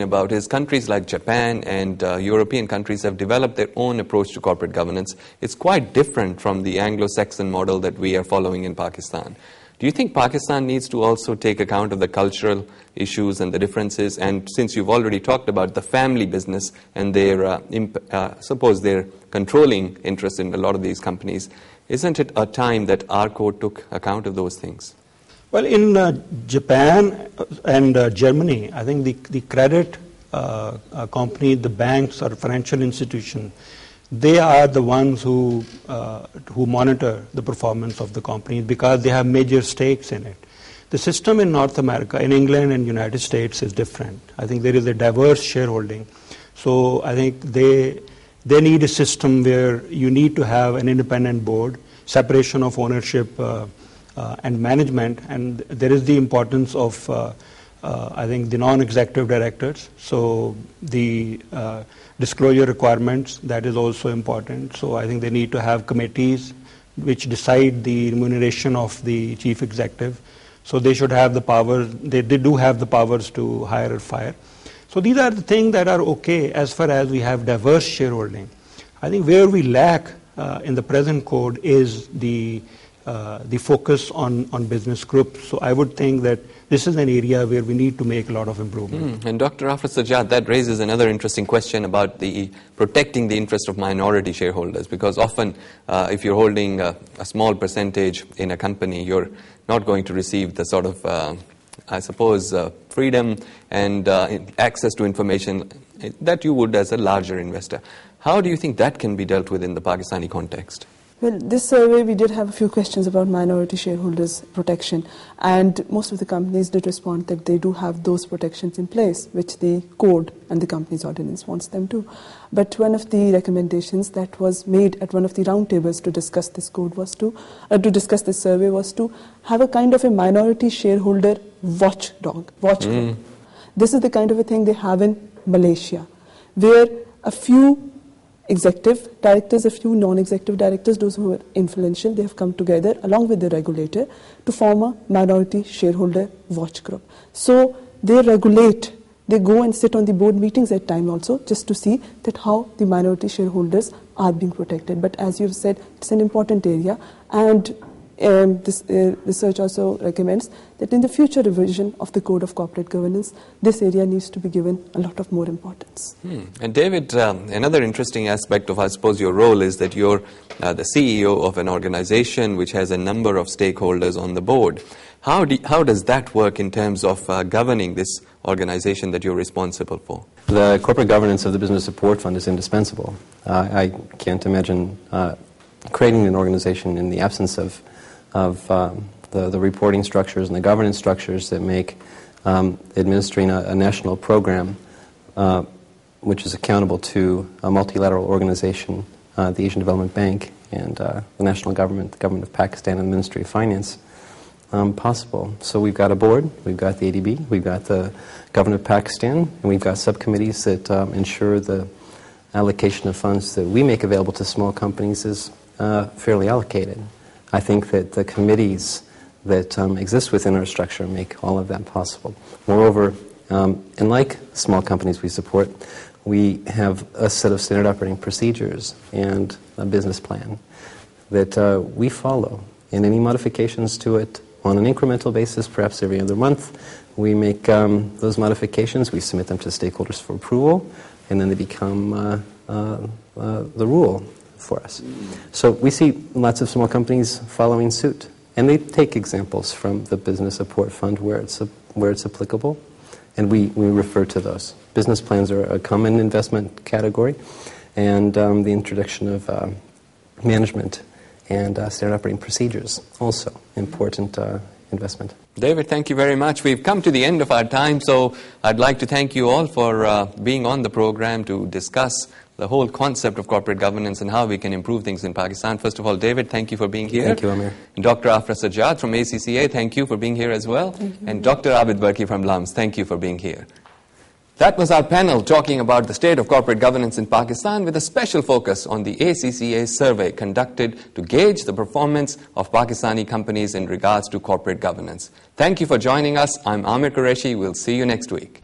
about is countries like Japan and European countries have developed their own approach to corporate governance. It's quite different from the Anglo-Saxon model that we are following in Pakistan. Do you think Pakistan needs to also take account of the cultural issues and the differences? And since you've already talked about the family business and their, suppose their controlling interest in a lot of these companies, isn't it a time that our code took account of those things? Well, in Japan and Germany, I think the credit company, the banks or financial institution, they are the ones who monitor the performance of the company because they have major stakes in it. The system in North America, in England and United States is different. I think there is a diverse shareholding. So I think they need a system where you need to have an independent board, separation of ownership and management, and there is the importance of, I think, the non-executive directors. So the disclosure requirements, that is also important. So I think they need to have committees which decide the remuneration of the chief executive. So they should have the power, they do have the powers to hire or fire. So these are the things that are okay as far as we have diverse shareholding. I think where we lack in the present code is the focus on business groups. So I would think that this is an area where we need to make a lot of improvement. And Dr. Afra Sajjad, that raises another interesting question about protecting the interest of minority shareholders, because often if you're holding a small percentage in a company, you're not going to receive the sort of, I suppose, freedom and access to information that you would as a larger investor. How do you think that can be dealt with in the Pakistani context? Well, this survey, we did have a few questions about minority shareholders' protection, and most of the companies did respond that they do have those protections in place, which the code and the company's ordinance wants them to. But one of the recommendations that was made at one of the roundtables to discuss this code was to discuss this survey was to have a kind of a minority shareholder watchdog. This is the kind of a thing they have in Malaysia, where a few executive directors, a few non-executive directors, those who are influential, they have come together along with the regulator to form a minority shareholder watch group. So they regulate, they go and sit on the board meetings at times also just to see that how the minority shareholders are being protected. But as you've said, it's an important area, and this research also recommends that in the future revision of the Code of Corporate Governance, this area needs to be given a lot of more importance. And David, another interesting aspect of, I suppose, your role is that you're the CEO of an organization which has a number of stakeholders on the board. How does that work in terms of governing this organization that you're responsible for? The corporate governance of the Business Support Fund is indispensable. I can't imagine creating an organization in the absence of the reporting structures and the governance structures that make administering a national program which is accountable to a multilateral organization, the Asian Development Bank, and the national government, the government of Pakistan, and the Ministry of Finance, possible. So we've got a board, we've got the ADB, we've got the government of Pakistan, and we've got subcommittees that ensure the allocation of funds that we make available to small companies is fairly allocated. I think that the committees that exist within our structure make all of that possible. Moreover, and like small companies we support, we have a set of standard operating procedures and a business plan that we follow. And any modifications to it on an incremental basis, perhaps every other month, we make those modifications, we submit them to stakeholders for approval, and then they become the rule for us. So we see lots of small companies following suit, and they take examples from the Business Support Fund where it's applicable, and we refer to those. Business plans are a common investment category, and the introduction of management and standard operating procedures also important investment. David, thank you very much. We've come to the end of our time, so I'd like to thank you all for being on the program to discuss the whole concept of corporate governance and how we can improve things in Pakistan. First of all, David, thank you for being here. Thank you, Amir. Dr. Afra Sajjad from ACCA, thank you for being here as well. And Dr. Abid Barki from LUMS, thank you for being here. That was our panel talking about the state of corporate governance in Pakistan with a special focus on the ACCA survey conducted to gauge the performance of Pakistani companies in regards to corporate governance. Thank you for joining us. I'm Amir Qureshi. We'll see you next week.